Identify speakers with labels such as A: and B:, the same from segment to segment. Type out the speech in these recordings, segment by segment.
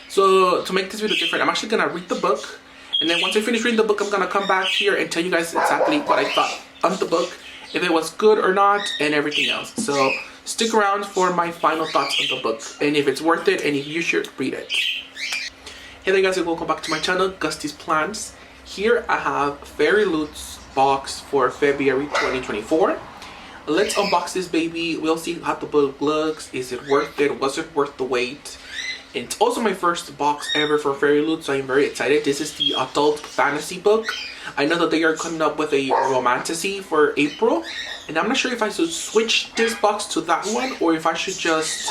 A: So to make this video different, I'm actually gonna read the book, and then once I finish reading the book, I'm gonna come back here and tell you guys exactly what I thought of the book, if it was good or not, and everything else. So stick around for my final thoughts of the book, and if it's worth it, and if you should read it. Hey there guys, and welcome back to my channel, Gusty's Plans. Here I have Fairyloot's box for February 2024. Let's unbox this baby. We'll see how the book looks. Is it worth it? Was it worth the wait? And it's also my first box ever for Fairyloot, so I'm very excited. This is the adult fantasy book. I know that they are coming up with a romantasy for April, and I'm not sure if I should switch this box to that one or if I should just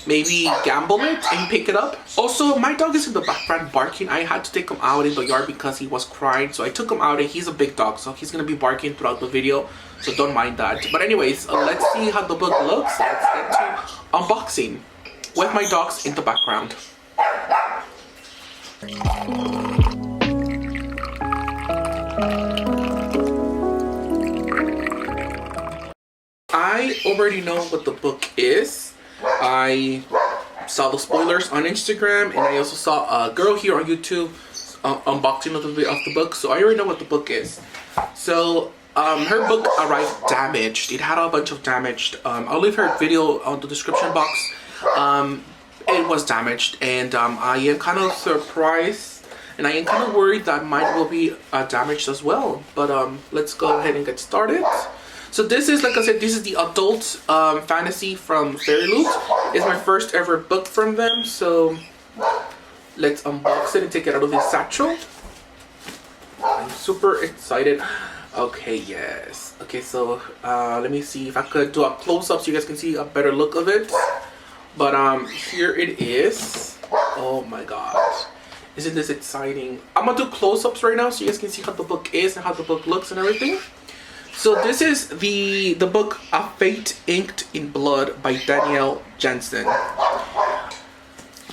A: maybe gamble it and pick it up. Also, my dog is in the background barking. I had to take him out in the yard because he was crying, so I took him out, and he's a big dog, so he's gonna be barking throughout the video, so don't mind that. But anyways, let's see how the book looks. Let's get to unboxing with my dogs in the background. I already know what the book is. I saw the spoilers on Instagram, and I also saw a girl here on YouTube unboxing of the book, so I already know what the book is. So her book arrived damaged. It had a bunch of damaged. I'll leave her video on the description box. It was damaged, and I am kind of surprised, and I am kind of worried that mine will be damaged as well. But let's go ahead and get started. So this is, like I said, this is the adult fantasy from Fairyloot. It's my first ever book from them, so let's unbox it and take it out of this satchel. I'm super excited. Okay, yes. Okay, so let me see if I could do a close-up so you guys can see a better look of it. But here it is. Oh my gosh, isn't this exciting? I'm gonna do close-ups right now so you guys can see how the book is and how the book looks and everything. So this is the book A Fate Inked in Blood by Danielle Jensen.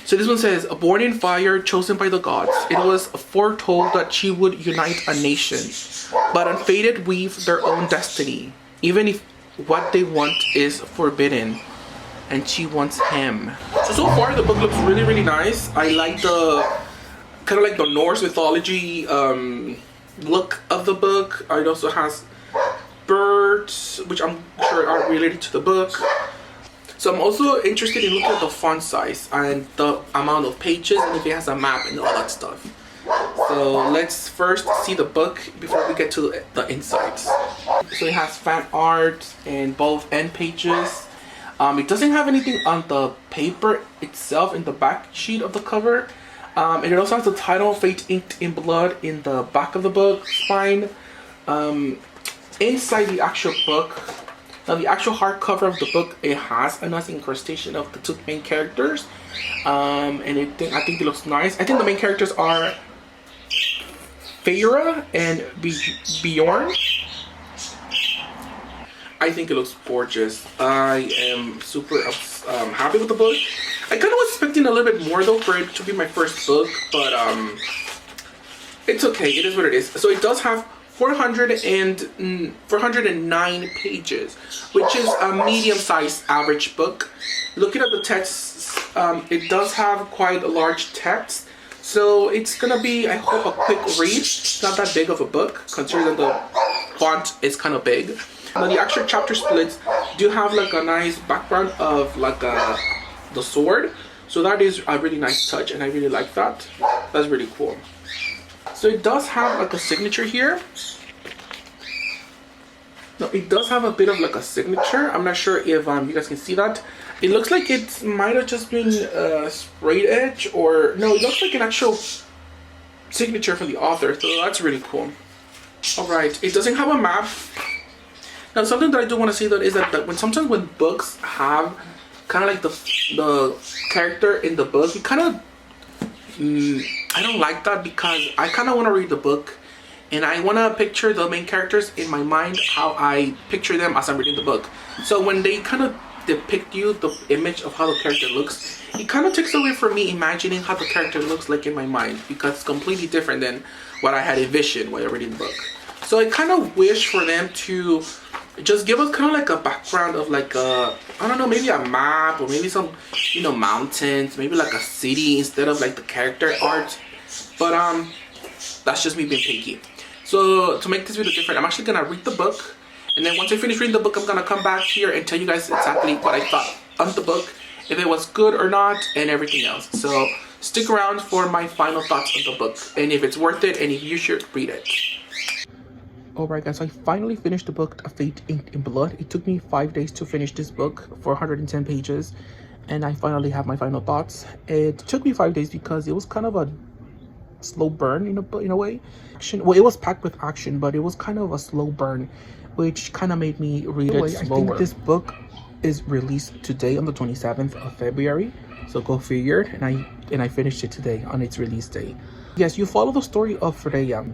A: So this one says, born in fire, chosen by the gods, it was foretold that she would unite a nation, but unfated weave their own destiny, even if what they want is forbidden, and she wants him. So far the book looks really, really nice. I like the kind of like the Norse mythology look of the book. It also has birds, which I'm sure are related to the book. So I'm also interested in looking at the font size and the amount of pages, and if it has a map and all that stuff. So let's first see the book before we get to the insides. So it has fan art and both end pages. It doesn't have anything on the paper itself in the back sheet of the cover. And it also has the title, Fate Inked in Blood, in the back of the book spine. Inside the actual book, now the actual hardcover of the book, it has a nice incrustation of the two main characters. And I think it looks nice. I think the main characters are Feyre and Bjorn. I think it looks gorgeous. I am super happy with the book. I kind of was expecting a little bit more though for it to be my first book, but it's okay. It is what it is. So it does have 409 pages, which is a medium-sized average book. Looking at the text, it does have quite a large text, so it's gonna be, I hope, a quick read. It's not that big of a book, considering the font is kind of big. Now the actual chapter splits do have like a nice background of like the sword, so that is a really nice touch, and I really like that. That's really cool. So it does have like a signature here. No, it does have a bit of like a signature. I'm not sure if you guys can see that. It looks like it might have just been sprayed edge, or no, it looks like an actual signature from the author, so that's really cool. Alright, it doesn't have a map. Now something that I do want to say though is that sometimes when books have kind of like the character in the book, it kind of I don't like that, because I kind of want to read the book and I want to picture the main characters in my mind how I picture them as I'm reading the book. So when they kind of depict you the image of how the character looks, it kind of takes away from me imagining how the character looks like in my mind, because it's completely different than what I had envisioned while reading the book. So I kind of wish for them to just give us kind of like a background of like a, I don't know, maybe a map or maybe some, you know, mountains, maybe like a city instead of like the character art. But that's just me being picky. So to make this video different, I'm actually gonna read the book, and then once I finish reading the book, I'm gonna come back here and tell you guys exactly what I thought of the book, if it was good or not, and everything else. So stick around for my final thoughts of the book, and if it's worth it, and if you should read it. Alright guys, so I finally finished the book, A Fate Inked in Blood. It took me 5 days to finish this book for 110 pages, and I finally have my final thoughts. It took me 5 days because it was kind of a slow burn in a way. Well, it was packed with action, but it was kind of a slow burn, which kind of made me read it slower. I think this book is released today on the 27th of February, so go figure. And I finished it today on its release day. Yes, you follow the story of Freya,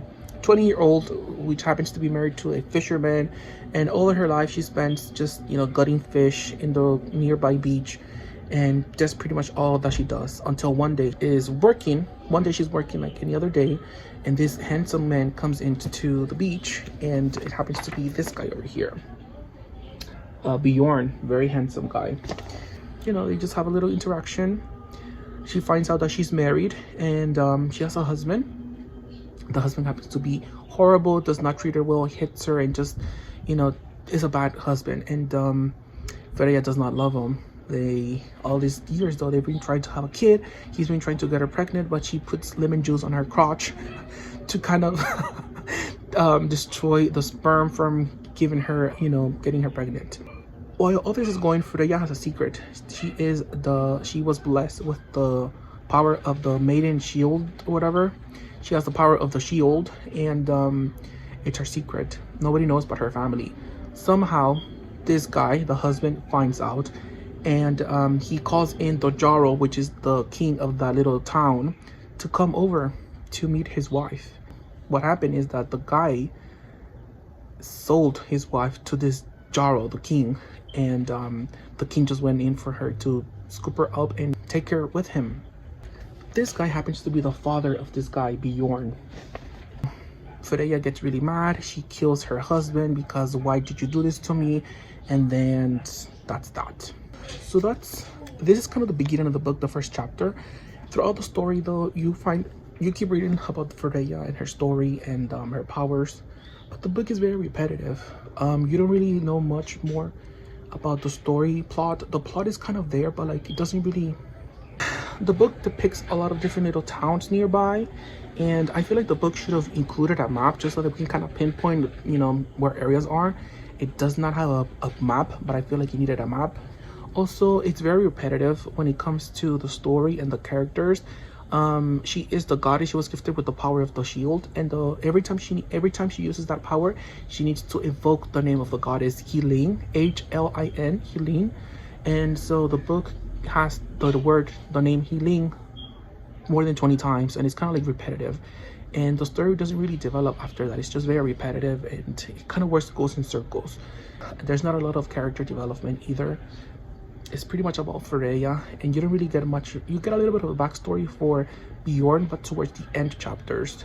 A: 20-year-old, which happens to be married to a fisherman, and all of her life she spends just, you know, gutting fish in the nearby beach, and that's pretty much all that she does until one day she's working like any other day, and this handsome man comes into the beach, and it happens to be this guy over here, Bjorn, very handsome guy. You know, they just have a little interaction. She finds out that she's married, and she has a husband. The husband happens to be horrible, does not treat her well, hits her, and just, you know, is a bad husband. And Freya does not love him. All these years though, they've been trying to have a kid. He's been trying to get her pregnant, but she puts lemon juice on her crotch to kind of destroy the sperm from giving her, you know, getting her pregnant. While all this is going, Freya has a secret. She was blessed with the power of the maiden shield or whatever. She has the power of the shield, and it's her secret. Nobody knows but her family. Somehow this guy, the husband, finds out, and he calls in the Jarl, which is the king of that little town, to come over to meet his wife. What happened is that the guy sold his wife to this Jarl, the king, and the king just went in for her to scoop her up and take her with him. This guy happens to be the father of this guy, Bjorn. Freya gets really mad. She kills her husband because, why did you do this to me? And then that's that. So this is kind of the beginning of the book, the first chapter. Throughout the story though, you keep reading about Freya and her story and her powers, but the book is very repetitive. You don't really know much more about the story plot. The plot is kind of there, but like it doesn't really. The book depicts a lot of different little towns nearby, and I feel like the book should have included a map just so that we can kind of pinpoint, you know, where areas are. It does not have a map, but I feel like you needed a map. Also, it's very repetitive when it comes to the story and the characters. She is the goddess. She was gifted with the power of the shield, and every time she uses that power, she needs to invoke the name of the goddess, Helene, H-L-I-N, Helene. And so the book has the name Helene more than 20 times, and it's kind of like repetitive, and the story doesn't really develop after that. It's just very repetitive, and it kind of goes in circles. There's not a lot of character development either. It's pretty much about Freya, and you don't really get much. You get a little bit of a backstory for Bjorn, but towards the end chapters.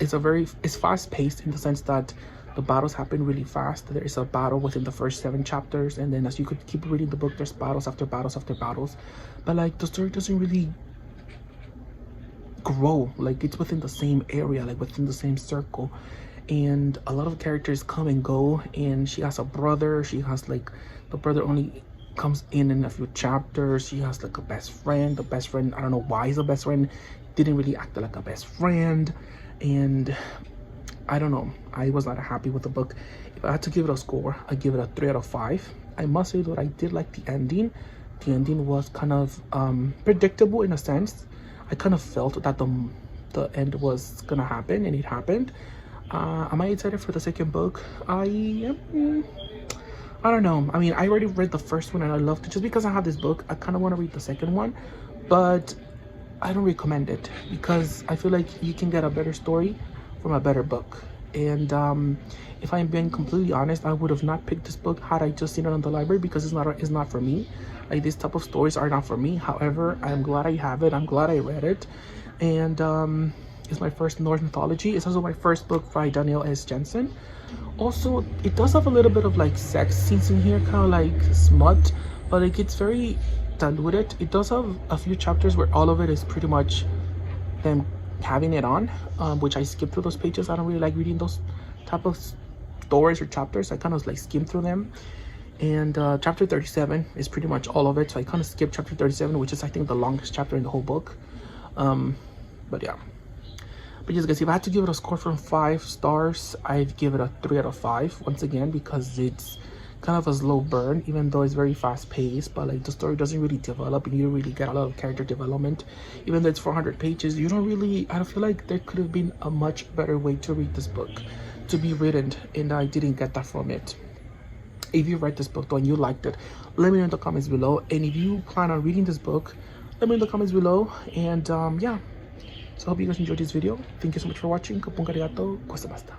A: It's fast-paced in the sense that the battles happen really fast. There is a battle within the first 7 chapters, and then as you could keep reading the book, there's battles after battles after battles. But like the story doesn't really grow. Like it's within the same area, like within the same circle, and a lot of characters come and go. And she has a brother. She has like, the brother only comes in a few chapters. She has like a best friend. The best friend, I don't know why he's a best friend, didn't really act like a best friend, and I don't know. I was not happy with the book. If I had to give it a score, I'd give it a 3 out of 5. I must say that I did like the ending. The ending was kind of predictable in a sense. I kind of felt that the end was gonna happen, and it happened. Am I excited for the second book? I don't know. I mean, I already read the first one and I loved it. Just because I have this book, I kind of want to read the second one, but I don't recommend it because I feel like you can get a better story from a better book. And if I'm being completely honest, I would have not picked this book had I just seen it on the library, because it's not for me. Like, these type of stories are not for me. However, I'm glad I have it. I'm glad I read it, and is my first Norse mythology. It's also my first book by Daniel S. Jensen. Also, it does have a little bit of like sex scenes in here, kind of like smut, but like it's very diluted. It does have a few chapters where all of it is pretty much them having it on, which I skip through those pages. I don't really like reading those type of stories or chapters. I kind of like skim through them. And chapter 37 is pretty much all of it, so I kind of skipped chapter 37, which is I think the longest chapter in the whole book. But yeah, but yes guys, if I had to give it a score from 5 stars, I'd give it a 3 out of 5 once again, because it's kind of a slow burn, even though it's very fast paced, but like the story doesn't really develop and you don't really get a lot of character development. Even though it's 400 pages, you don't really, I don't feel like there could have been a much better way to read this book, to be written, and I didn't get that from it. If you read this book though and you liked it, let me know in the comments below. And if you plan on reading this book, let me know in the comments below. And yeah, so I hope you guys enjoyed this video. Thank you so much for watching. Kapong arigato. Gozaimashita.